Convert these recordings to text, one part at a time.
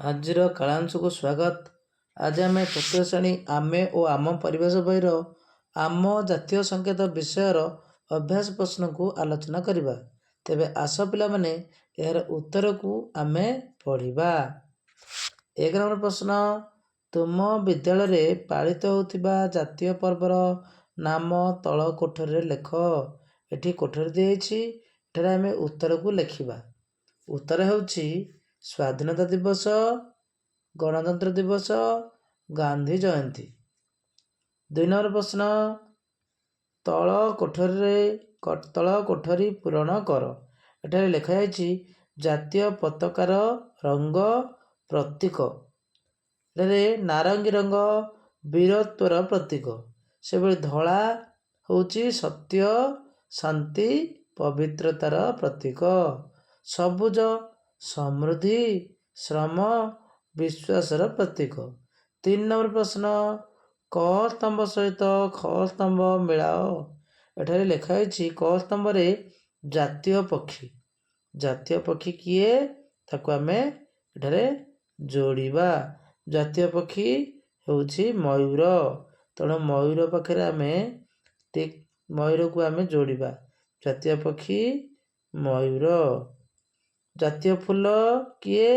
ଆଜିର କାଳାଂଶକୁ ସ୍ୱାଗତ। ଆଜି ଆମେ ତୃତୀୟ ଶ୍ରେଣୀ ଆମେ ଓ ଆମ ପରିବେଶ ବହିର ଆମ ଜାତୀୟ ସଂକେତ ବିଷୟର ଅଭ୍ୟାସ ପ୍ରଶ୍ନକୁ ଆଲୋଚନା କରିବା। ତେବେ ଆସ ପିଲାମାନେ ଏହାର ଉତ୍ତରକୁ ଆମେ ପଢ଼ିବା। 1 ନମ୍ବର ପ୍ରଶ୍ନ, ତୁମ ବିଦ୍ୟାଳୟରେ ପାଳିତ ହେଉଥିବା ଜାତୀୟ ପର୍ବର ନାମ ତଳ କୋଠରୀରେ ଲେଖ। ଏଠି କୋଠରୀ ଦିଆଯାଇଛି, ଏଠାରେ ଆମେ ଉତ୍ତରକୁ ଲେଖିବା। ଉତ୍ତର ହେଉଛି ସ୍ୱାଧୀନତା ଦିବସ, ଗଣତନ୍ତ୍ର ଦିବସ, ଗାନ୍ଧୀ ଜୟନ୍ତୀ। 2 ନମ୍ବର ପ୍ରଶ୍ନ, ତଳ କୋଠରୀ ପୂରଣ କର। ଏଠାରେ ଲେଖାଯାଇଛି ଜାତୀୟ ପତାକାର ରଙ୍ଗ ପ୍ରତୀକ। ଏଠାରେ ନାରଙ୍ଗୀ ରଙ୍ଗ ବୀରତ୍ୱର ପ୍ରତୀକ, ସେଭଳି ଧଳା ହେଉଛି ସତ୍ୟ, ଶାନ୍ତି, ପବିତ୍ରତାର ପ୍ରତୀକ। ସବୁଜ ସମୃଦ୍ଧି, ଶ୍ରମ, ବିଶ୍ୱାସର ପ୍ରତୀକ। 3 ନମ୍ବର ପ୍ରଶ୍ନ, କ ସ୍ତମ୍ଭ ସହିତ ଖ ସ୍ତମ୍ଭ ମିଳାଅ। ଏଠାରେ ଲେଖାଯାଇଛି କ ସ୍ତମ୍ଭରେ ଜାତୀୟ ପକ୍ଷୀ। ଜାତୀୟ ପକ୍ଷୀ କିଏ, ତାକୁ ଆମେ ଏଠାରେ ଯୋଡ଼ିବା। ଜାତୀୟ ପକ୍ଷୀ ହେଉଛି ମୟୂର, ତେଣୁ ମୟୂର ପାଖରେ ଆମେ ମୟୂରକୁ ଆମେ ଯୋଡ଼ିବା। ଜାତୀୟ ପକ୍ଷୀ ମୟୂର। ଜାତୀୟ ଫୁଲ କିଏ,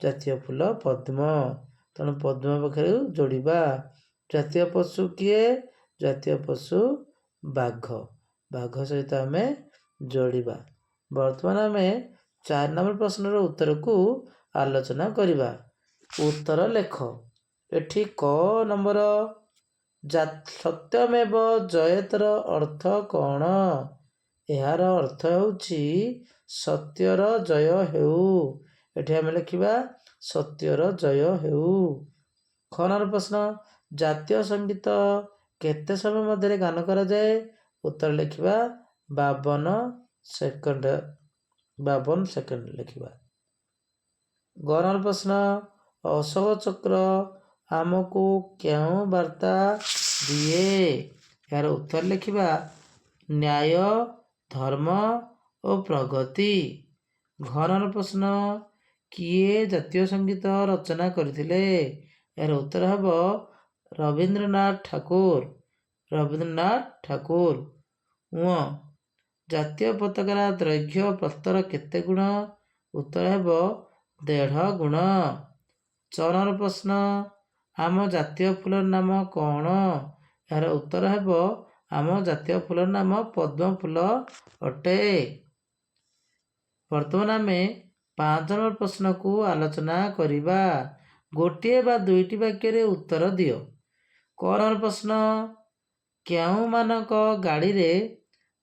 ଜାତୀୟ ଫୁଲ ପଦ୍ମ, ତେଣୁ ପଦ୍ମ ପାଖରେ ଯୋଡ଼ିବା। ଜାତୀୟ ପଶୁ କିଏ, ଜାତୀୟ ପଶୁ ବାଘ, ବାଘ ସହିତ ଆମେ ଯୋଡ଼ିବା। ବର୍ତ୍ତମାନ ଆମେ 4 ନମ୍ବର ପ୍ରଶ୍ନର ଉତ୍ତରକୁ ଆଲୋଚନା କରିବା। ଉତ୍ତର ଲେଖ। ଏଠି କ ନମ୍ବର, ସତ୍ୟମେବ ଜୟତେର ଅର୍ଥ କ'ଣ? ଏହାର ଅର୍ଥ ହେଉଛି ସତ୍ୟର ଜୟ ହେଉ। ଏଠି ଆମେ ଲେଖିବା ସତ୍ୟର ଜୟ ହେଉ। ଖ ନମ୍ବର ପ୍ରଶ୍ନ, ଜାତୀୟ ସଙ୍ଗୀତ କେତେ ସମୟ ମଧ୍ୟରେ ଗାନ କରାଯାଏ? ଉତ୍ତର ଲେଖିବା 52 ସେକେଣ୍ଡ ଲେଖିବା। ଗ ନମ୍ବର ପ୍ରଶ୍ନ, ଅଶୋକ ଚକ୍ର ଆମକୁ କେଉଁ ବାର୍ତ୍ତା ଦିଏ? ଏହାର ଉତ୍ତର ଲେଖିବା ନ୍ୟାୟ, ଧର୍ମ ଓ ପ୍ରଗତି। ଘ ନମ୍ବର ପ୍ରଶ୍ନ, କିଏ ଜାତୀୟ ସଙ୍ଗୀତ ରଚନା କରିଥିଲେ? ଏହାର ଉତ୍ତର ହେବ ରବୀନ୍ଦ୍ରନାଥ ଠାକୁର। ରବୀନ୍ଦ୍ରନାଥ ଠାକୁର। ଜାତୀୟ ପତାକାର ଦୈର୍ଘ୍ୟ ପ୍ରସ୍ତର କେତେ ଗୁଣ? ଉତ୍ତର ହେବ 1.5 ଗୁଣ। ଚ ନମ୍ବର ପ୍ରଶ୍ନ, ଆମ ଜାତୀୟ ଫୁଲର ନାମ କ'ଣ? ଏହାର ଉତ୍ତର ହେବ ଆମ ଜାତୀୟ ଫୁଲର ନାମ ପଦ୍ମ ଫୁଲ ଅଟେ। ବର୍ତ୍ତମାନ ଆମେ 5 ନମ୍ବର ପ୍ରଶ୍ନକୁ ଆଲୋଚନା କରିବା। ଗୋଟିଏ ବା ଦୁଇଟି ବାକ୍ୟରେ ଉତ୍ତର ଦିଅ। କ ନମ୍ବର ପ୍ରଶ୍ନ, କେଉଁମାନଙ୍କ ଗାଡ଼ିରେ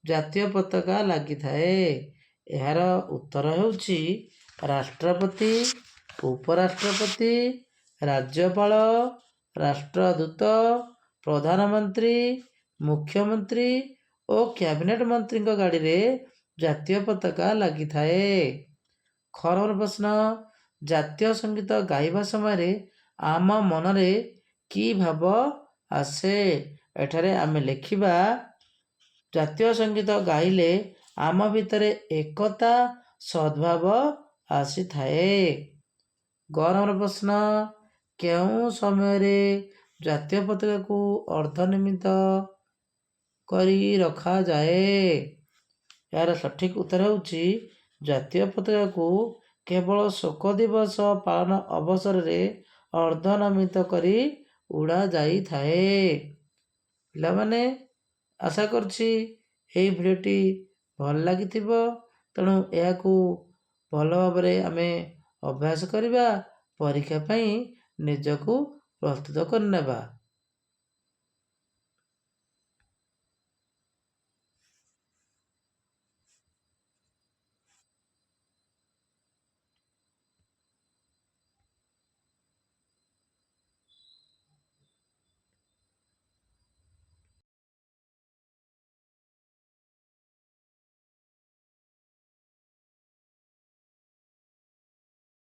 ଜାତୀୟ ପତାକା ଲାଗିଥାଏ? ଏହାର ଉତ୍ତର ହେଉଛି ରାଷ୍ଟ୍ରପତି, ଉପରାଷ୍ଟ୍ରପତି, ରାଜ୍ୟପାଳ, ରାଷ୍ଟ୍ରଦୂତ, ପ୍ରଧାନମନ୍ତ୍ରୀ, ମୁଖ୍ୟମନ୍ତ୍ରୀ ଓ କ୍ୟାବିନେଟ୍ ମନ୍ତ୍ରୀଙ୍କ ଗାଡ଼ିରେ ଜାତୀୟ ପତାକା ଲାଗିଥାଏ। ଖ ନମ୍ବର ପ୍ରଶ୍ନ, ଜାତୀୟ ସଙ୍ଗୀତ ଗାଇବା ସମୟରେ ଆମ ମନରେ କି ଭାବ ଆସେ? ଏଠାରେ ଆମେ ଲେଖିବା ଜାତୀୟ ସଙ୍ଗୀତ ଗାଇଲେ ଆମ ଭିତରେ ଏକତା, ସଦ୍ଭାବ ଆସିଥାଏ। ଗ ନମ୍ବର ପ୍ରଶ୍ନ, କେଉଁ ସମୟରେ ଜାତୀୟ ପତାକାକୁ ଅର୍ଦ୍ଧନମିତ କରି ରଖାଯାଏ? ଏହାର ସଠିକ୍ ଉତ୍ତର ହେଉଛି ଜାତୀୟ ପତାକାକୁ କେବଳ ଶୋକ ଦିବସ ପାଳନ ଅବସରରେ ଅର୍ଦ୍ଧନମିତ କରି ଉଡ଼ାଯାଇଥାଏ। ପିଲାମାନେ, ଆଶା କରୁଛି ଏହି ଭିଡ଼ିଓଟି ଭଲ ଲାଗିଥିବ, ତେଣୁ ଏହାକୁ ଭଲ ଭାବରେ ଆମେ ଅଭ୍ୟାସ କରିବା, ପରୀକ୍ଷା ପାଇଁ ନିଜକୁ ପ୍ରସ୍ତୁତ କରିନେବା।